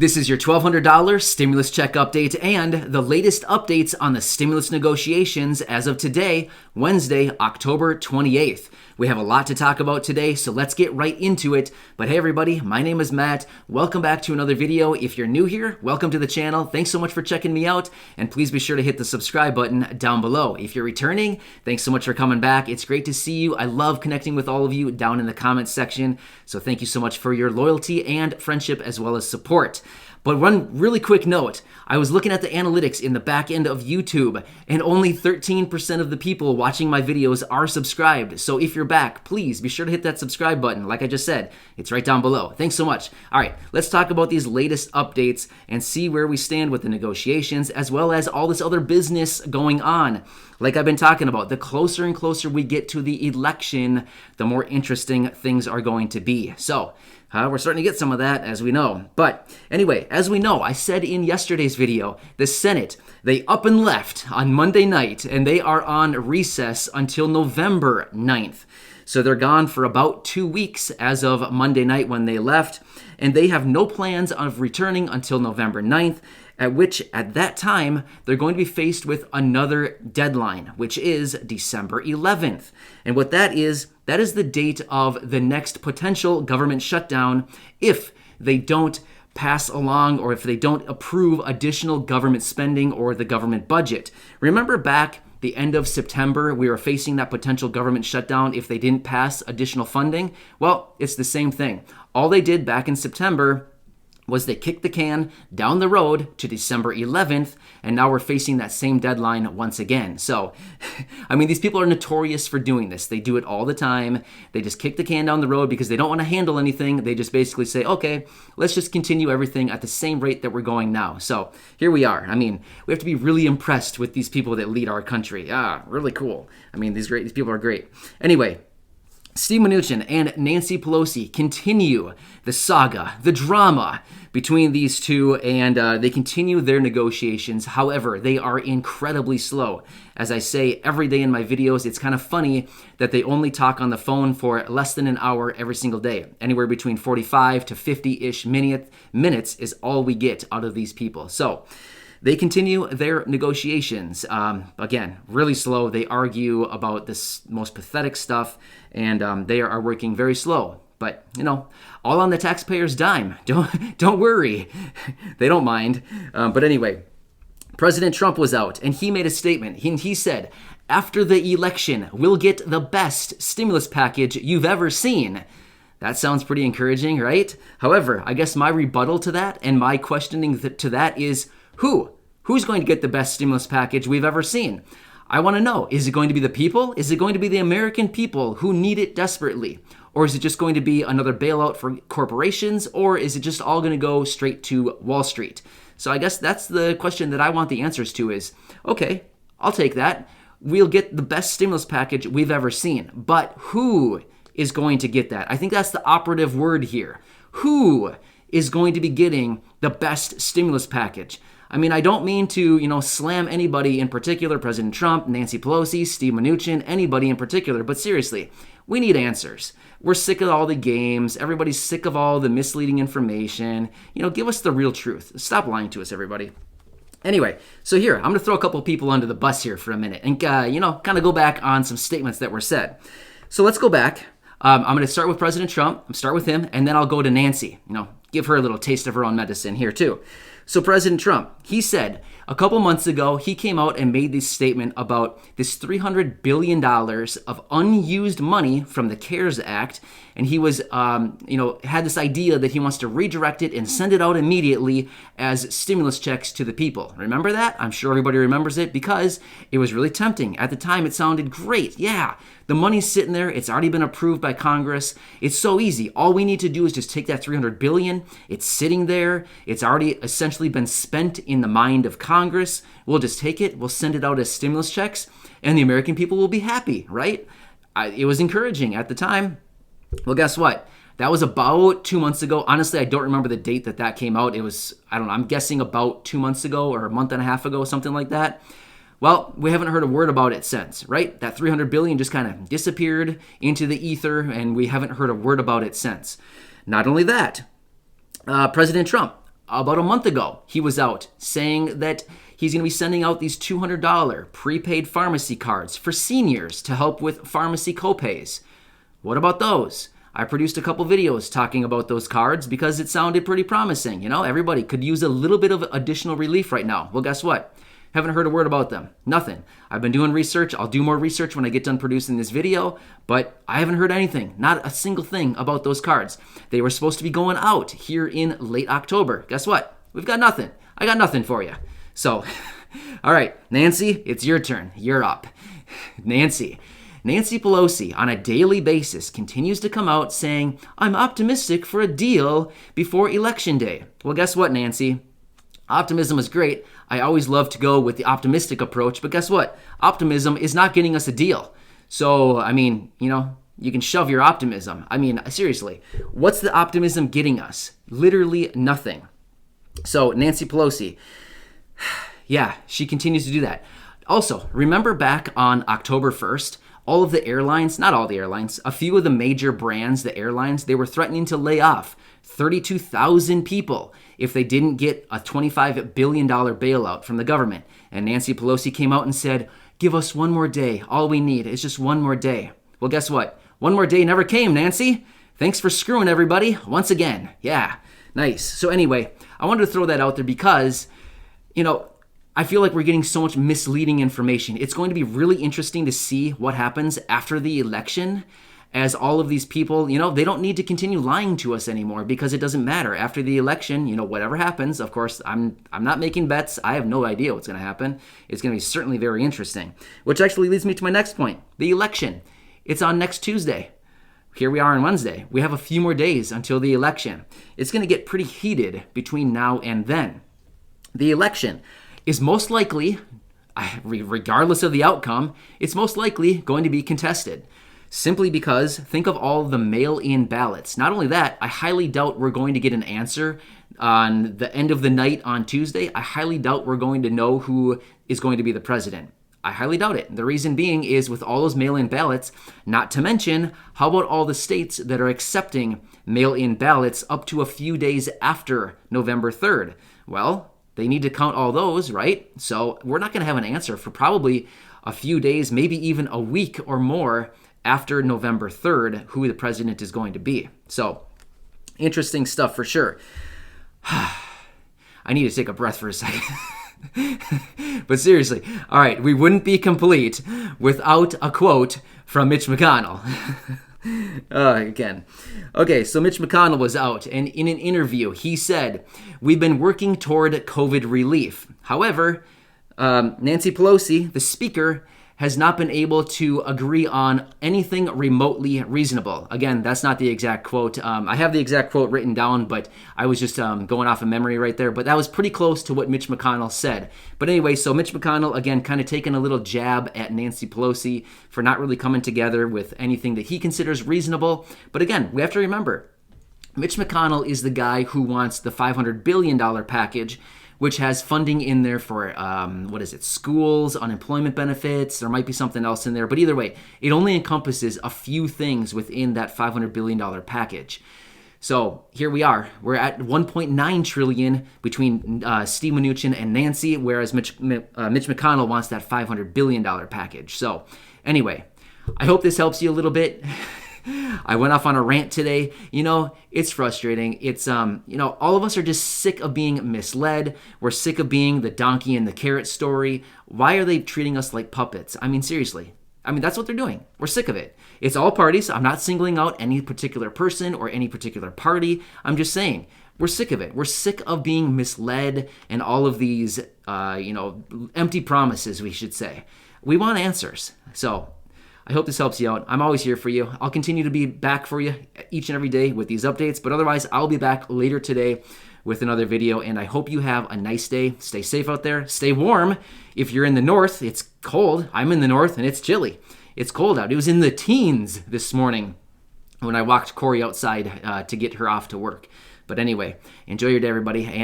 This is your $1,200 stimulus check update and the latest updates on the stimulus negotiations as of today, Wednesday, October 28th. We have a lot to talk about today, so let's get right into it. But hey everybody, my name is Matt. Welcome back to another video. If you're new here, welcome to the channel. Thanks so much for checking me out, and please be sure to hit the subscribe button down below. If you're returning, thanks so much for coming back. It's great to see you. I love connecting with all of you down in the comments section, so thank you so much for your loyalty and friendship as well as support. But one really quick note, I was looking at the analytics in the back end of YouTube, and only 13% of the people watching my videos are subscribed. So if you're back, please be sure to hit that subscribe button. Like I just said, it's right down below. Thanks so much. All right, let's talk about these latest updates and see where we stand with the negotiations, as well as all this other business going on. Like I've been talking about, the closer and closer we get to the election, the more interesting things are going to be. So, we're starting to get some of that, as we know. But anyway, as we know, I said in yesterday's video, the Senate, they up and left on Monday night, and they are on recess until November 9th. So they're gone for about 2 weeks as of Monday night when they left, and they have no plans of returning until November 9th, at that time, they're going to be faced with another deadline, which is December 11th. And what that is the date of the next potential government shutdown if they don't pass along or if they don't approve additional government spending or the government budget. Remember back the end of September, we were facing that potential government shutdown if they didn't pass additional funding? Well, it's the same thing. All they did back in September was they kicked the can down the road to December 11th, and now we're facing that same deadline once again. So, I mean, these people are notorious for doing this. They do it all the time. They just kick the can down the road because they don't want to handle anything. They just basically say, okay, let's just continue everything at the same rate that we're going now. So here we are. I mean, we have to be really impressed with these people that lead our country. Really cool. I mean, these people are great. Anyway, Steve Mnuchin and Nancy Pelosi continue the saga, the drama between these two, and they continue their negotiations. However, they are incredibly slow. As I say every day in my videos, it's kind of funny that they only talk on the phone for less than an hour every single day. Anywhere between 45 to 50-ish minutes is all we get out of these people. So they continue their negotiations. Again, really slow. They argue about this most pathetic stuff, and they are working very slow. But, you know, all on the taxpayers' dime. Don't worry. They don't mind. But anyway, President Trump was out, and he made a statement. He said, after the election, we'll get the best stimulus package you've ever seen. That sounds pretty encouraging, right? However, I guess my rebuttal to that and my questioning to that is, Who's going to get the best stimulus package we've ever seen? I want to know, is it going to be the people? Is it going to be the American people who need it desperately? Or is it just going to be another bailout for corporations? Or is it just all going to go straight to Wall Street? So I guess that's the question that I want the answers to is, okay, I'll take that. We'll get the best stimulus package we've ever seen. But who is going to get that? I think that's the operative word here. Who is going to be getting the best stimulus package? I mean, I don't mean to, slam anybody in particular, President Trump, Nancy Pelosi, Steve Mnuchin, anybody in particular, but seriously, we need answers. We're sick of all the games. Everybody's sick of all the misleading information. Give us the real truth. Stop lying to us, everybody. Anyway, so here, I'm going to throw a couple people under the bus here for a minute and, kind of go back on some statements that were said. So let's go back. I'm going to start with President Trump, start with him, and then I'll go to Nancy, give her a little taste of her own medicine here too. So President Trump, he said a couple months ago, he came out and made this statement about this $300 billion of unused money from the CARES Act. And he was, had this idea that he wants to redirect it and send it out immediately as stimulus checks to the people. Remember that? I'm sure everybody remembers it because it was really tempting. At the time, it sounded great. Yeah, the money's sitting there. It's already been approved by Congress. It's so easy. All we need to do is just take that $300 billion. It's sitting there. It's already essentially been spent in the mind of Congress. We'll just take it. We'll send it out as stimulus checks, and the American people will be happy, right? It was encouraging at the time. Well, guess what? That was about 2 months ago. Honestly, I don't remember the date that came out. It was, I don't know, I'm guessing about 2 months ago or a month and a half ago, something like that. Well, we haven't heard a word about it since, right? That $300 billion just kind of disappeared into the ether, and we haven't heard a word about it since. Not only that, President Trump, about a month ago, he was out saying that he's going to be sending out these $200 prepaid pharmacy cards for seniors to help with pharmacy copays. What about those? I produced a couple videos talking about those cards because it sounded pretty promising. You know, everybody could use a little bit of additional relief right now. Well, guess what? Haven't heard a word about them. Nothing. I've been doing research. I'll do more research when I get done producing this video, but I haven't heard anything. Not a single thing about those cards. They were supposed to be going out here in late October. Guess what? We've got nothing. I got nothing for you. So, all right, Nancy, it's your turn. You're up. Nancy Pelosi, on a daily basis, continues to come out saying, I'm optimistic for a deal before Election Day. Well, guess what, Nancy? Optimism is great. I always love to go with the optimistic approach, but guess what? Optimism is not getting us a deal. So, I mean, you know, you can shove your optimism. I mean, seriously, what's the optimism getting us? Literally nothing. So, Nancy Pelosi, yeah, she continues to do that. Also, remember back on October 1st, all of the airlines, not all the airlines, a few of the major brands, the airlines, they were threatening to lay off 32,000 people if they didn't get a $25 billion bailout from the government. And Nancy Pelosi came out and said, give us one more day. All we need is just one more day. Well, guess what? One more day never came, Nancy. Thanks for screwing everybody once again. Yeah, nice. So anyway, I wanted to throw that out there because, you know, I feel like we're getting so much misleading information. It's going to be really interesting to see what happens after the election, as all of these people, you know, they don't need to continue lying to us anymore because it doesn't matter. After the election, you know, whatever happens, of course, I'm not making bets. I have no idea what's going to happen. It's going to be certainly very interesting, which actually leads me to my next point. The election. It's on next Tuesday. Here we are on Wednesday. We have a few more days until the election. It's going to get pretty heated between now and then. The election is most likely, regardless of the outcome, it's most likely going to be contested. Simply because, think of all the mail-in ballots. Not only that, I highly doubt we're going to get an answer on the end of the night on Tuesday. I highly doubt we're going to know who is going to be the president. I highly doubt it. The reason being is with all those mail-in ballots, not to mention, how about all the states that are accepting mail-in ballots up to a few days after November 3rd? Well, they need to count all those, right? So we're not going to have an answer for probably a few days, maybe even a week or more after November 3rd, who the president is going to be. So, interesting stuff for sure. I need to take a breath for a second. But seriously, all right, we wouldn't be complete without a quote from Mitch McConnell. Again. Okay, so Mitch McConnell was out, and in an interview, he said, we've been working toward COVID relief. However, Nancy Pelosi, the speaker, has not been able to agree on anything remotely reasonable. Again, that's not the exact quote. I have the exact quote written down, but I was just going off of memory right there. But that was pretty close to what Mitch McConnell said. But anyway, so Mitch McConnell, again, kind of taking a little jab at Nancy Pelosi for not really coming together with anything that he considers reasonable. But again, we have to remember, Mitch McConnell is the guy who wants the $500 billion package, which has funding in there for, schools, unemployment benefits. There might be something else in there. But either way, it only encompasses a few things within that $500 billion package. So here we are. We're at $1.9 trillion between Steve Mnuchin and Nancy, whereas Mitch McConnell wants that $500 billion package. So anyway, I hope this helps you a little bit. I went off on a rant today. You know, it's frustrating. It's, all of us are just sick of being misled. We're sick of being the donkey and the carrot story. Why are they treating us like puppets? I mean, seriously. I mean, that's what they're doing. We're sick of it. It's all parties. I'm not singling out any particular person or any particular party. I'm just saying, we're sick of it. We're sick of being misled and all of these, empty promises, we should say. We want answers. So I hope this helps you out. I'm always here for you. I'll continue to be back for you each and every day with these updates, but otherwise I'll be back later today with another video, and I hope you have a nice day. Stay safe out there. Stay warm. If you're in the north, it's cold. I'm in the north, and it's chilly. It's cold out. It was in the teens this morning when I walked Corey outside to get her off to work. But anyway, enjoy your day, everybody. And